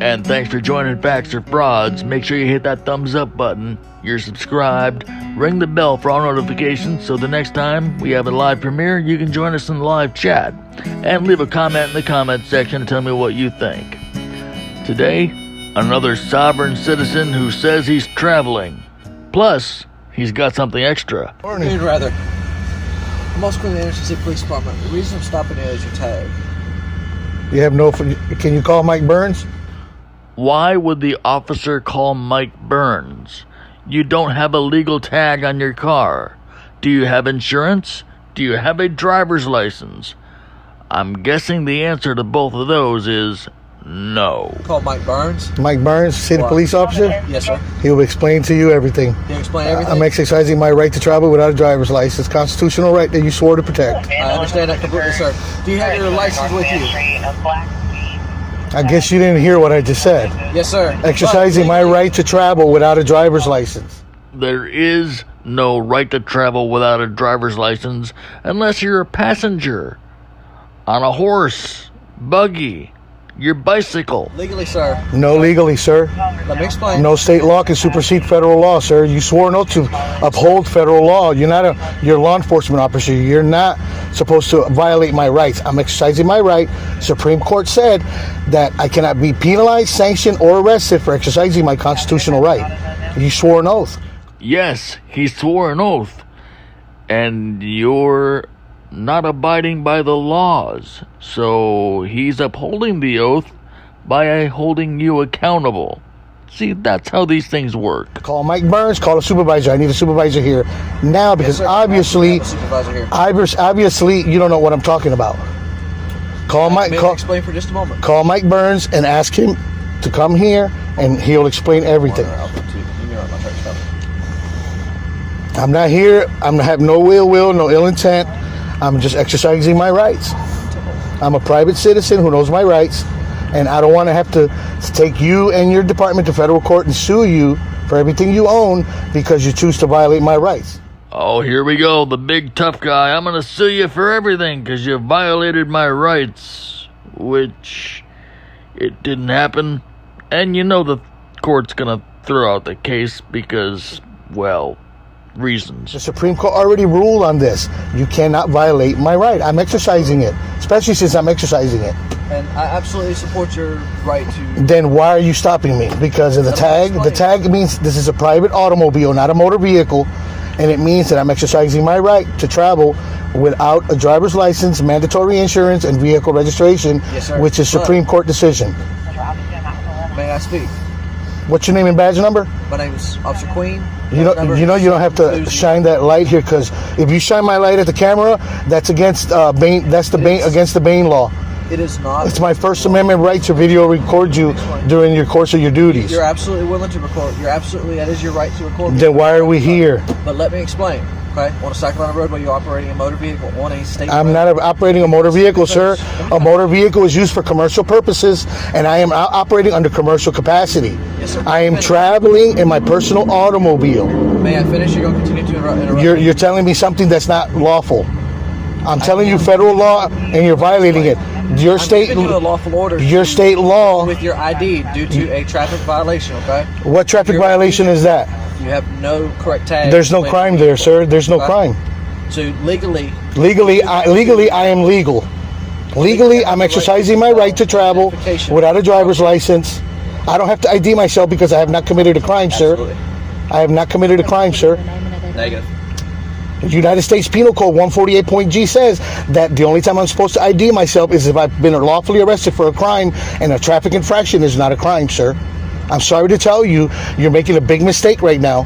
And thanks for joining Facts or Frauds. Make sure you hit that thumbs up button, you're subscribed, ring the bell for all notifications so the next time we have a live premiere, you can join us in the live chat. And leave a comment in the comment section to tell me what you think. Today, another sovereign citizen who says he's traveling. Plus, he's got something extra. Morning. Rather. I'm also calling the Anderson City Police Department. The reason I'm stopping you is your tag. You have no... Can you call Mike Burns? Why would the officer call Mike Burns? You don't have a legal tag on your car. Do you have insurance? Do you have a driver's license? I'm guessing the answer to both of those is no. Call Mike Burns. Mike Burns, city police officer? Yes, sir. He will explain to you everything. He'll explain everything? I'm exercising my right to travel without a driver's license, constitutional right that you swore to protect. I understand that completely, sir. Do you have your license with you? I guess you didn't hear what I just said. Yes, sir. Exercising my right to travel without a driver's license. There is no right to travel without a driver's license unless you're a passenger on a horse, buggy, your bicycle. Legally, sir. No, legally, sir. Let me explain. No state law can supersede federal law, sir. You swore an oath to uphold federal law. You're a law enforcement officer. You're not supposed to violate my rights. I'm exercising my right. Supreme Court said that I cannot be penalized, sanctioned, or arrested for exercising my constitutional right. You swore an oath. Yes, he swore an oath. And you're not abiding by the laws. So he's upholding the oath by holding you accountable. See, that's how these things work. Call Mike Burns, call a supervisor. I need a supervisor here now because obviously you don't know what I'm talking about. Call Mike. Explain for just a moment. Call Mike Burns and ask him to come here, and he'll explain everything. I'm not here. I have no ill will, no ill intent. I'm just exercising my rights. I'm a private citizen who knows my rights, and I don't want to have to take you and your department to federal court and sue you for everything you own because you choose to violate my rights. Oh, here we go, the big tough guy. I'm going to sue you for everything because you violated my rights, which it didn't happen. And you know the court's going to throw out the case because, well, reasons. The Supreme Court already ruled on this. You cannot violate my right. I'm exercising it, especially since I'm exercising it. And I absolutely support your right to... Then why are you stopping me? Because of the tag? The tag means this is a private automobile, not a motor vehicle, and it means that I'm exercising my right to travel without a driver's license, mandatory insurance, and vehicle registration, yes, sir. Which is Supreme Court decision. May I speak? What's your name and badge number? My name is Officer Queen. You know you don't have to shine that light here, because if you shine my light at the camera, that's against against the Bain law. It is not. It's my First Amendment right to video record you during your course of your duties. You're absolutely willing to record. That is your right to record. Then why are we here? But let me explain. Okay, on a South Carolina roadway, you're operating a motor vehicle on a state road. I'm not operating a motor vehicle, sir. A motor vehicle is used for commercial purposes, and I am operating under commercial capacity. Yes, sir. I am traveling in my personal automobile. May I finish? You're going to continue to interrupt. You're telling me something that's not lawful. I'm telling you federal law, and you're violating it. Your state lawful order. Your state law with your ID due to a traffic violation. Okay. What traffic violation is that? You have no correct tag. There's no crime there, sir. There's no crime. So legally, I am legal. Legally, I'm exercising my right to travel without a driver's license. I don't have to ID myself because I have not committed a crime, sir. I have not committed a crime, sir. Negative. The United States Penal Code 148.G says that the only time I'm supposed to ID myself is if I've been lawfully arrested for a crime, and a traffic infraction is not a crime, sir. I'm sorry to tell you, you're making a big mistake right now.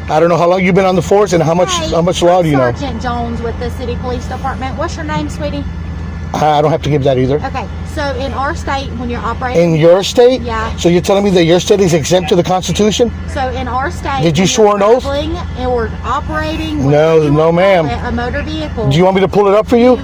I don't know how long you've been on the force and how much law do you know. Sergeant Jones with the City Police Department. What's your name, sweetie? I don't have to give that either. Okay, so in our state, when you're operating... In your state? Yeah. So you're telling me that your state is exempt to the Constitution? So in our state... Did you swear an oath? And we're operating... No, ma'am. A motor vehicle. Do you want me to pull it up for you?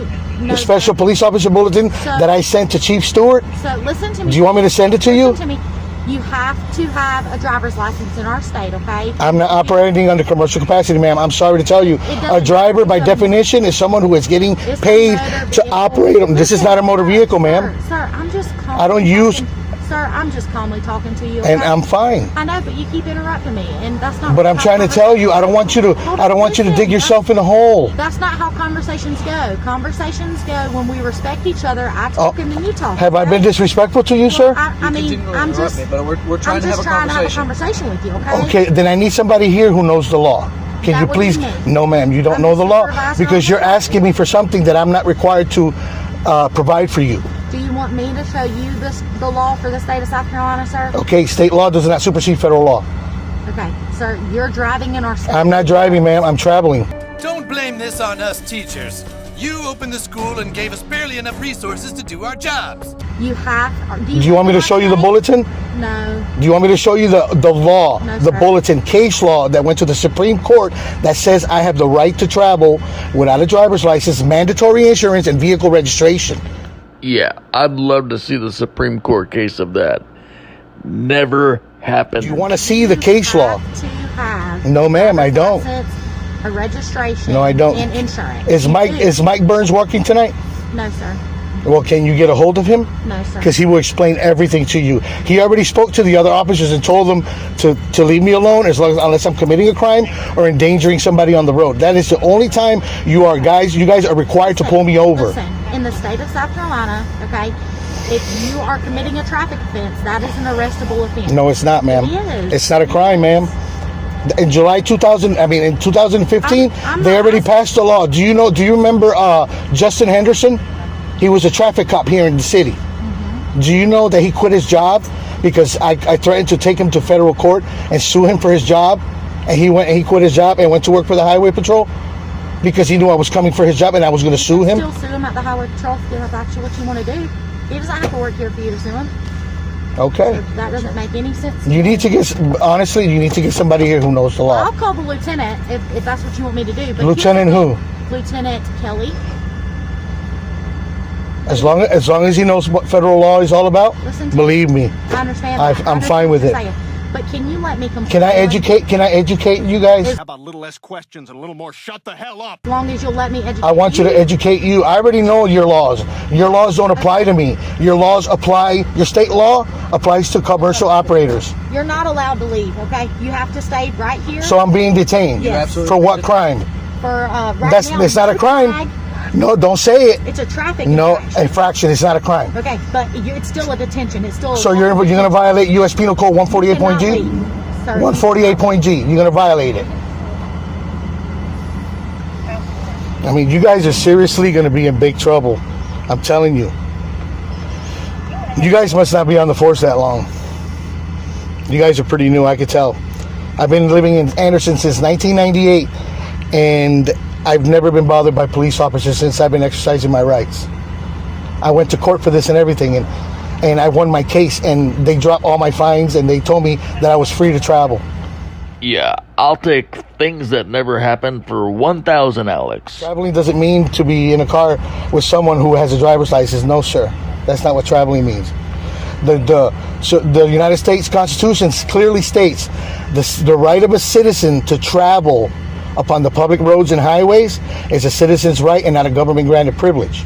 The special police officer bulletin that I sent to Chief Stewart? So listen to me. Do you want me to send it to you? Listen to me. You have to have a driver's license in our state, okay? I'm not operating under commercial capacity, ma'am. I'm sorry to tell you. A driver, by definition, is someone who is getting paid to operate them. This is not a motor vehicle, ma'am. Sir, I'm just calling. I don't use... Sir, I'm just calmly talking to you. And okay? I'm fine. I know, but you keep interrupting me, and that's not. But I'm how trying to tell you, I don't want you to. I don't want you to dig yourself in a hole. That's not how conversations go. Conversations go when we respect each other. I talk and then you talk. Have I been okay? disrespectful to you, sir? I mean, I'm just. Me, but we're trying to have a conversation. With you, okay? Okay, then I need somebody here who knows the law. Can That you what please? you mean? No, ma'am, you don't I'm know the the law supervisor because of you're the- asking me for something that I'm not required to provide for you. Do you want me to show you the law for the state of South Carolina, sir? Okay, state law does not supersede federal law. Okay, sir, you're driving in our state. I'm not driving, ma'am. I'm traveling. Don't blame this on us teachers. You opened the school and gave us barely enough resources to do our jobs. You have. Do you want me to show you the bulletin? No. Do you want me to show you the law, No, the sir. bulletin, case law that went to the Supreme Court that says I have the right to travel without a driver's license, mandatory insurance, and vehicle registration? Yeah, I'd love to see the Supreme Court case of that. Never happened. Do you want to see the case law? To have No, ma'am, I don't. license, a registration. No, I don't. And insurance. Is You Mike do. is Mike Burns working tonight? No, sir. Well, can you get a hold of him? No, sir. Because he will explain everything to you. He already spoke to the other officers and told them to leave me alone unless I'm committing a crime or endangering somebody on the road. That is the only time you guys are required to pull me over. Listen, in the state of South Carolina, okay, if you are committing a traffic offense, that is an arrestable offense. No, it's not, ma'am. It is. It's not a crime, ma'am. In July 2015, I'm they not already asking- passed the law. Do you remember Justin Henderson? He was a traffic cop here in the city. Mm-hmm. Do you know that he quit his job because I threatened to take him to federal court and sue him for his job? And he quit his job and went to work for the Highway Patrol because he knew I was coming for his job and I was going to sue him? Still sue him at the Highway Patrol if that's actually what you want to do. He doesn't have to work here for you to sue him. Okay. That doesn't make any sense. You need to get somebody here who knows the law. I'll call the lieutenant if that's what you want me to do. But Lieutenant who? Lieutenant Kelly. As long as he knows what federal law is all about, Listen to believe me. I understand. I'm that. I understand fine with what it. you're saying. But can you let me complete? Can I educate you guys? How about a little less questions and a little more shut the hell up? As long as you'll let me educate. I want you to educate you. I already know your laws. Your laws don't apply to me. Your state law applies to commercial operators. You're not allowed to leave. Okay, you have to stay right here. So I'm being detained. Yes. For what crime? For right That's now, it's not a crime. flag, No, don't say it. It's a traffic No, infraction. infraction. It's not a crime. Okay, but it's still a detention. It's still. So you're going to violate U.S. Penal Code 148.G? 148.G. You're going to violate it. I mean, you guys are seriously going to be in big trouble. I'm telling you. You guys must not be on the force that long. You guys are pretty new, I could tell. I've been living in Anderson since 1998, and I've never been bothered by police officers since I've been exercising my rights. I went to court for this and everything, and I won my case, and they dropped all my fines, and they told me that I was free to travel. Yeah, I'll take things that never happened for 1,000, Alex. Traveling doesn't mean to be in a car with someone who has a driver's license. No, sir. That's not what traveling means. The United States Constitution clearly states the right of a citizen to travel upon the public roads and highways is a citizen's right and not a government-granted privilege,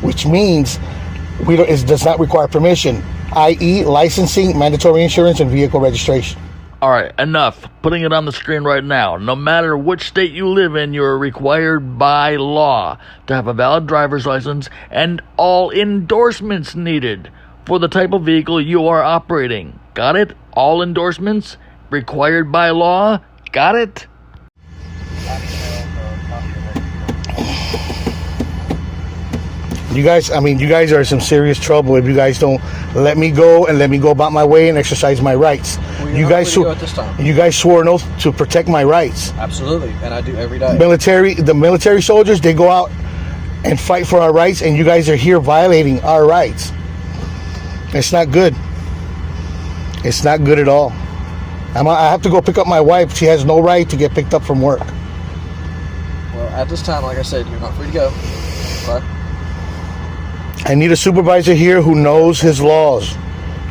which means it does not require permission, i.e. licensing, mandatory insurance, and vehicle registration. Alright, enough. Putting it on the screen right now. No matter which state you live in, you are required by law to have a valid driver's license and all endorsements needed for the type of vehicle you are operating. Got it? All endorsements required by law? Got it? You guys are in some serious trouble if you guys don't let me go and let me go about my way and exercise my rights. Well, You guys swore an oath to protect my rights. Absolutely, and I do every day. The military soldiers, they go out and fight for our rights, and you guys are here violating our rights. It's not good. It's not good at all. I have to go pick up my wife. She has no right to get picked up from work. Well, at this time, like I said, you're not free to go. But I need a supervisor here who knows his laws.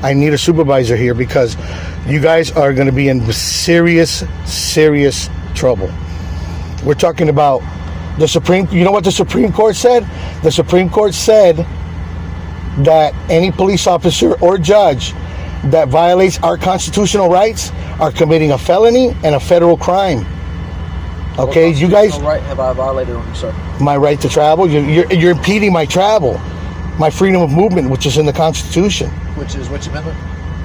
I need a supervisor here because you guys are going to be in serious, serious trouble. We're talking about you know what the Supreme Court said? The Supreme Court said that any police officer or judge that violates our constitutional rights are committing a felony and a federal crime. Okay, you guys. What right have I violated on you, sir? My right to travel. You're impeding my travel, my freedom of movement, which is in the Constitution. Which amendment?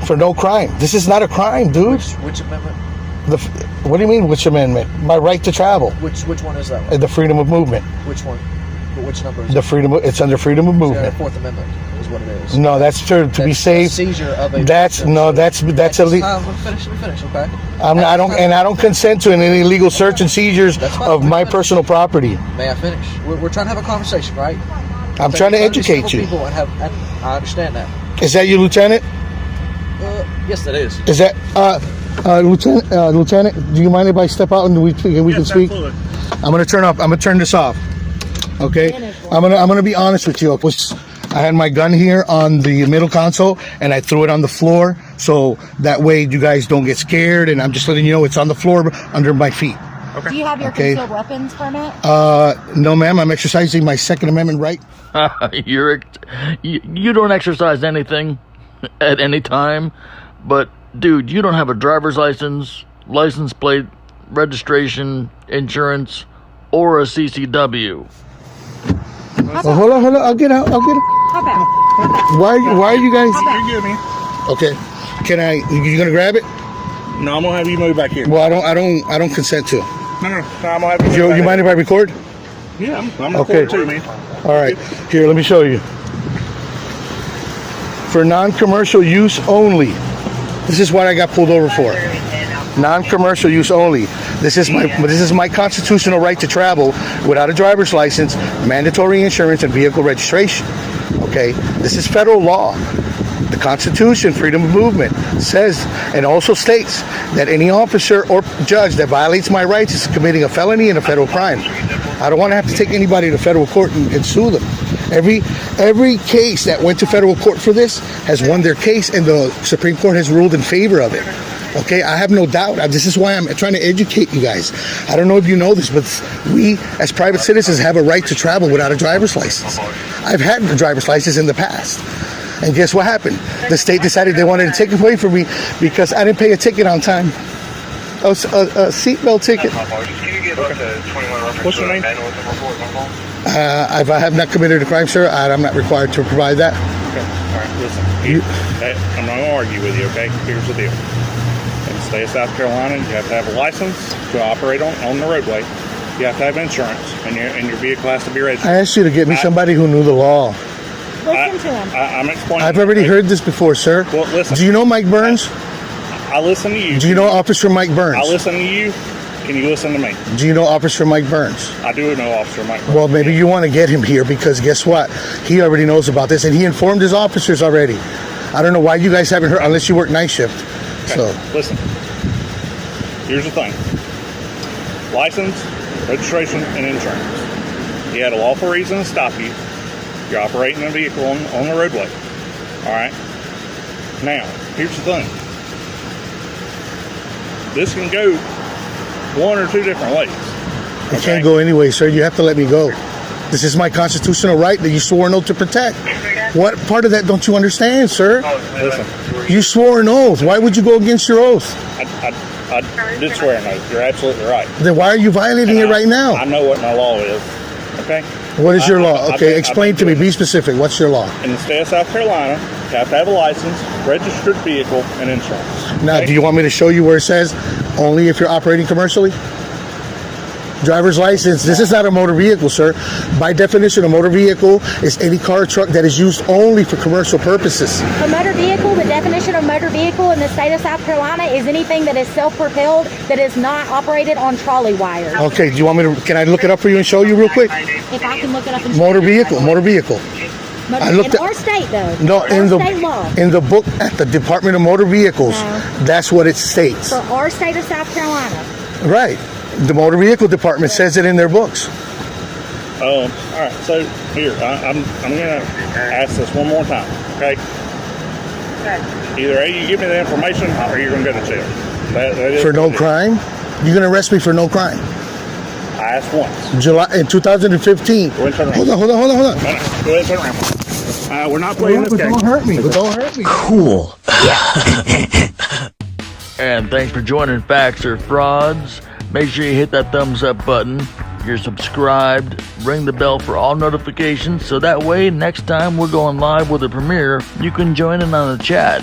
For no crime. This is not a crime, dude. Which amendment? What do you mean, which amendment? My right to travel. Which one is that one? The freedom of movement. Which one? But which number is The it? freedom. It's under freedom of Yeah, movement. the Fourth Amendment is what it is. No, that's to be safe. Seizure of a. That's illegal. Let me finish, okay? I don't consent to any illegal search and seizures of my personal property. May I finish? We're trying to have a conversation, right? I'm trying to educate you. People and I understand that. Is that you, Lieutenant? Yes, that is. Is that Lieutenant? Do you mind if I step out and we can speak? Absolutely. I'm gonna turn this off. Okay. I'm gonna be honest with you. I had my gun here on the middle console and I threw it on the floor so that way you guys don't get scared, and I'm just letting you know it's on the floor under my feet. Do you have your Okay. concealed weapons permit? No, ma'am. I'm exercising my Second Amendment right. You don't exercise anything at any time, but dude, you don't have a driver's license, license plate, registration, insurance, or a CCW. Oh, hold on. I'll get out. Hop out. Why are you guys? You're good, man. Okay. You gonna grab it? No, I'm gonna have you move back here. Well, I don't consent to. No, I'm gonna have you move You back mind if I record? here. Yeah, I'm Okay. recording too, man. All right. Here, let me show you. For non-commercial use only. This is what I got pulled over for. Non-commercial use only. This is my constitutional right to travel without a driver's license, mandatory insurance, and vehicle registration. Okay? This is federal law. The Constitution, freedom of movement, says and also states that any officer or judge that violates my rights is committing a felony and a federal crime. I don't want to have to take anybody to federal court and sue them. Every case that went to federal court for this has won their case, and the Supreme Court has ruled in favor of it. Okay, I have no doubt. This is why I'm trying to educate you guys. I don't know if you know this, but we as private citizens have a right to travel without a driver's license. I've had a driver's license in the past. And guess what happened? The state decided they wanted to take it away from me because I didn't pay a ticket on time. A seatbelt ticket. What's your name? If I have not committed a crime, sir, I'm not required to provide that. Okay. All right. Listen. I'm not gonna argue with you. Okay. Here's the deal. In the state of South Carolina, you have to have a license to operate on the roadway. You have to have insurance, and your vehicle has to be registered. I asked you to get me somebody who knew the law. Listen to him. I'm explaining. I've already heard this before, sir. Well, listen. Do you know Mike Burns? I listen to you. Do you know Officer Mike Burns? I listen to you. Can you listen to me? Do you know Officer Mike Burns? I do know Officer Mike. Well, maybe you want to get him here because guess what? He already knows about this and he informed his officers already. I don't know why you guys haven't heard unless you work night shift. Okay. So Listen. Here's the thing. License, registration, and insurance. He had a lawful reason to stop you. You're operating a vehicle on the roadway. All right? Now, here's the thing. This can go one or two different ways. I can't go anyway, sir. You have to let me go. This is my constitutional right that you swore an oath to protect. What part of that don't you understand, sir? Listen, You swore an oath. Why would you go against your oath? I did swear an oath. You're absolutely right. Then why are you violating it right I now? know what my law is. Okay? What is your law? I've Okay, been explain to me. doing Be specific. What's your law? In the state of South Carolina, you have to have a license, registered vehicle, and insurance. Now, Okay? do you want me to show you where it says only if you're operating commercially? Driver's license. This is not a motor vehicle, sir. By definition, a motor vehicle is any car or truck that is used only for commercial purposes. A motor vehicle, the definition of motor vehicle in the state of South Carolina is anything that is self-propelled that is not operated on trolley wires. Okay, do you want me to, can I look it up for you and show you real quick? If I can look it up and Motor vehicle. I looked in at- our state though. No, our state law. in the book at the Department of Motor Vehicles, No. that's what it states. For our state of South Carolina. Right. The Motor Vehicle Department says it in their books. All right. So here, I'm gonna ask this one more time. Okay. Either A, you give me the information, or you're gonna go to jail. That is For no what it is. crime? You're going to arrest me for no crime? I asked once. July in 2015. Go ahead and turn around. Hold on. No, go ahead and turn around. We're not playing this game. Don't hurt me. Don't hurt me. Cool. And thanks for joining Facts or Frauds. Make sure you hit that thumbs up button. You're subscribed. Ring the bell for all notifications so that way next time we're going live with a premiere, you can join in on the chat.